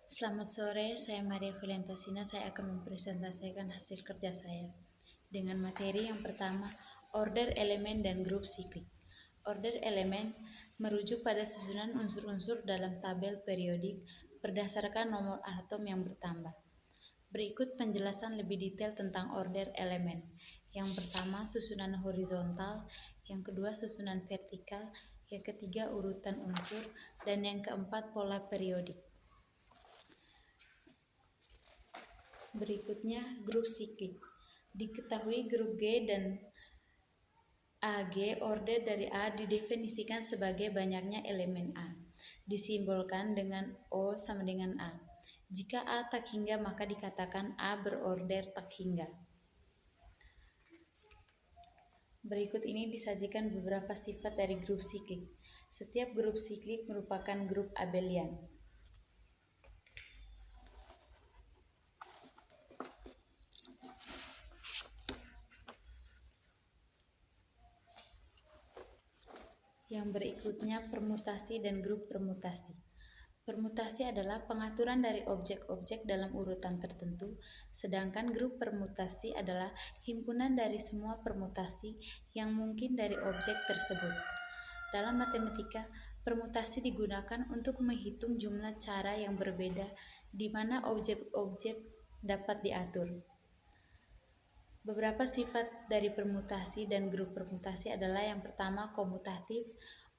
Selamat sore, saya Maria Valentasina. Saya akan mempresentasikan hasil kerja saya dengan materi yang pertama, order elemen dan grup siklik. Order elemen merujuk pada susunan unsur-unsur dalam tabel periodik berdasarkan nomor atom yang bertambah. Berikut penjelasan lebih detail tentang order elemen. Yang pertama, susunan horizontal, yang kedua susunan vertikal, yang ketiga urutan unsur, dan yang keempat pola periodik. Berikutnya, grup siklik. Diketahui grup G dan AG, order dari A didefinisikan sebagai banyaknya elemen A, disimbolkan dengan O sama dengan A. Jika A tak hingga, maka dikatakan A berorder tak hingga. Berikut ini disajikan beberapa sifat dari grup siklik. Setiap grup siklik merupakan grup abelian. Yang berikutnya permutasi dan grup permutasi. Permutasi adalah pengaturan dari objek-objek dalam urutan tertentu, sedangkan grup permutasi adalah himpunan dari semua permutasi yang mungkin dari objek tersebut. Dalam matematika, permutasi digunakan untuk menghitung jumlah cara yang berbeda di mana objek-objek dapat diatur. Beberapa sifat dari permutasi dan grup permutasi adalah yang pertama komutatif.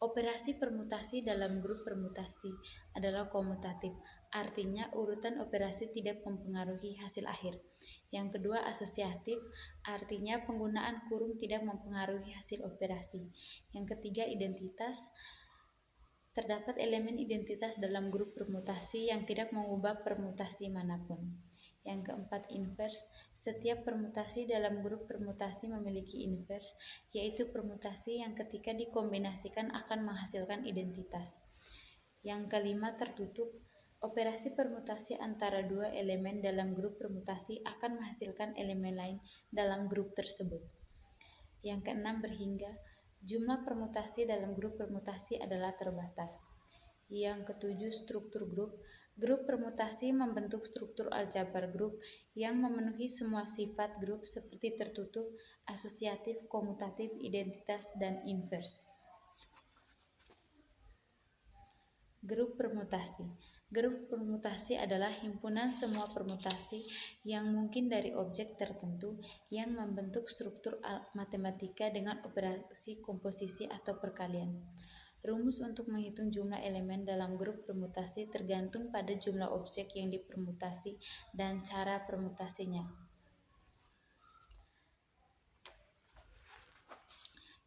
Operasi permutasi dalam grup permutasi adalah komutatif, artinya urutan operasi tidak mempengaruhi hasil akhir. Yang kedua asosiatif, artinya penggunaan kurung tidak mempengaruhi hasil operasi. Yang ketiga identitas, terdapat elemen identitas dalam grup permutasi yang tidak mengubah permutasi manapun. Yang keempat invers, setiap permutasi dalam grup permutasi memiliki invers, yaitu permutasi yang ketika dikombinasikan akan menghasilkan identitas. Yang kelima tertutup, operasi permutasi antara dua elemen dalam grup permutasi akan menghasilkan elemen lain dalam grup tersebut. Yang keenam berhingga, jumlah permutasi dalam grup permutasi adalah terbatas. Yang ketujuh struktur grup. Grup permutasi membentuk struktur aljabar grup yang memenuhi semua sifat grup seperti tertutup, asosiatif, komutatif, identitas, dan invers. Grup permutasi. Grup permutasi adalah himpunan semua permutasi yang mungkin dari objek tertentu yang membentuk struktur matematika dengan operasi komposisi atau perkalian. Rumus untuk menghitung jumlah elemen dalam grup permutasi tergantung pada jumlah objek yang dipermutasi dan cara permutasinya.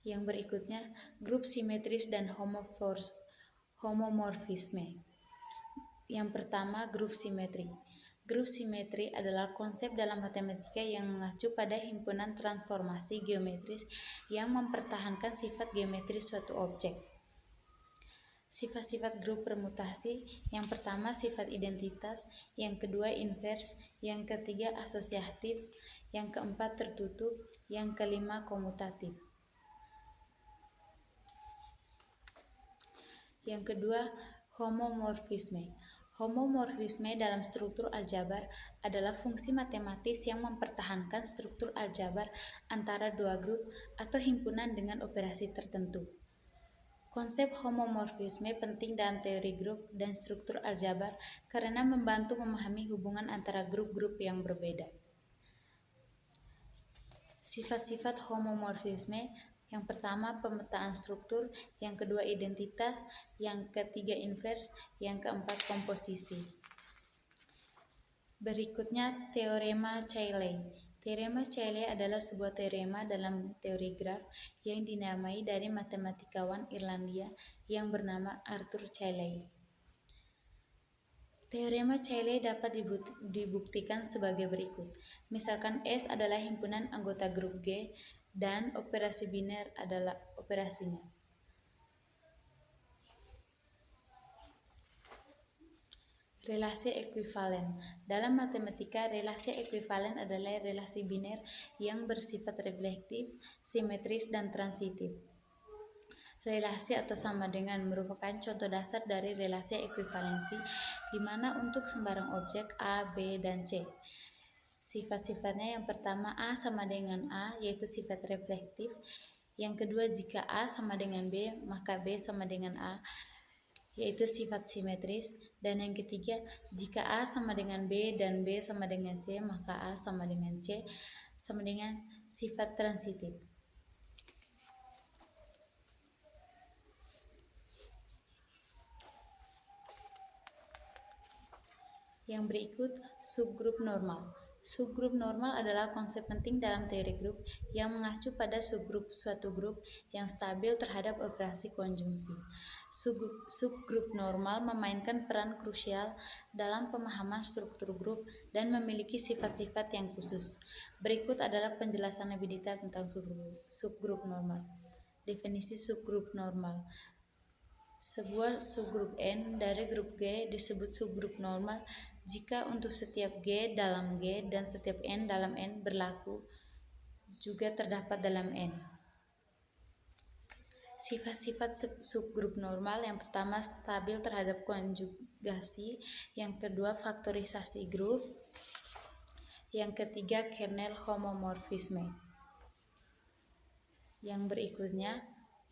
Yang berikutnya, grup simetris dan homomorfisme. Yang pertama, grup simetri. Grup simetri adalah konsep dalam matematika yang mengacu pada himpunan transformasi geometris yang mempertahankan sifat geometris suatu objek. Sifat-sifat grup permutasi, yang pertama sifat identitas, yang kedua invers, yang ketiga asosiatif, yang keempat tertutup, yang kelima komutatif. Yang kedua, homomorfisme. Homomorfisme dalam struktur aljabar adalah fungsi matematis yang mempertahankan struktur aljabar antara dua grup atau himpunan dengan operasi tertentu. Konsep homomorfisme penting dalam teori grup dan struktur aljabar karena membantu memahami hubungan antara grup-grup yang berbeda. Sifat-sifat homomorfisme, yang pertama pemetaan struktur, yang kedua identitas, yang ketiga invers, yang keempat komposisi. Berikutnya teorema Cayley. Teorema Cayley adalah sebuah teorema dalam teori graf yang dinamai dari matematikawan Irlandia yang bernama Arthur Cayley. Teorema Cayley dapat dibuktikan sebagai berikut. Misalkan S adalah himpunan anggota grup G dan operasi biner adalah operasinya. Relasi ekuivalen. Dalam matematika, relasi ekuivalen adalah relasi biner yang bersifat reflektif, simetris, dan transitif. Relasi atau sama dengan merupakan contoh dasar dari relasi ekuivalensi, di mana untuk sembarang objek A, B, dan C. Sifat-sifatnya yang pertama A sama dengan A, yaitu sifat reflektif. Yang kedua, jika A sama dengan B, maka B sama dengan A, yaitu sifat simetris. Dan yang ketiga, jika A sama dengan B dan B sama dengan C, maka A sama dengan C, sama dengan sifat transitif. Yang berikut, subgrup normal. Subgrup normal adalah konsep penting dalam teori grup yang mengacu pada subgrup suatu grup yang stabil terhadap operasi konjungsi. Subgrup normal memainkan peran krusial dalam pemahaman struktur grup dan memiliki sifat-sifat yang khusus. Berikut adalah penjelasan lebih detail tentang subgrup normal. Definisi subgrup normal. Sebuah subgrup N dari grup G disebut subgrup normal jika untuk setiap G dalam G dan setiap N dalam N berlaku juga terdapat dalam N. Sifat-sifat subgrup normal yang pertama stabil terhadap konjugasi, yang kedua faktorisasi grup, yang ketiga kernel homomorfisme. Yang berikutnya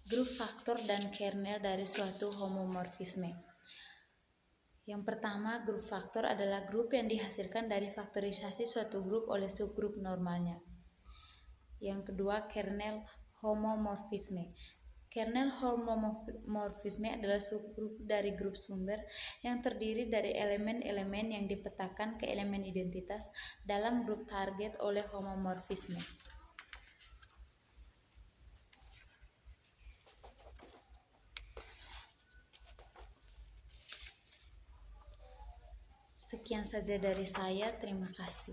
grup faktor dan kernel dari suatu homomorfisme. Yang pertama, grup faktor adalah grup yang dihasilkan dari faktorisasi suatu grup oleh subgrup normalnya. Yang kedua, kernel homomorfisme. Kernel homomorfisme adalah subgrup dari grup sumber yang terdiri dari elemen-elemen yang dipetakan ke elemen identitas dalam grup target oleh homomorfisme. Sekian saja dari saya, terima kasih.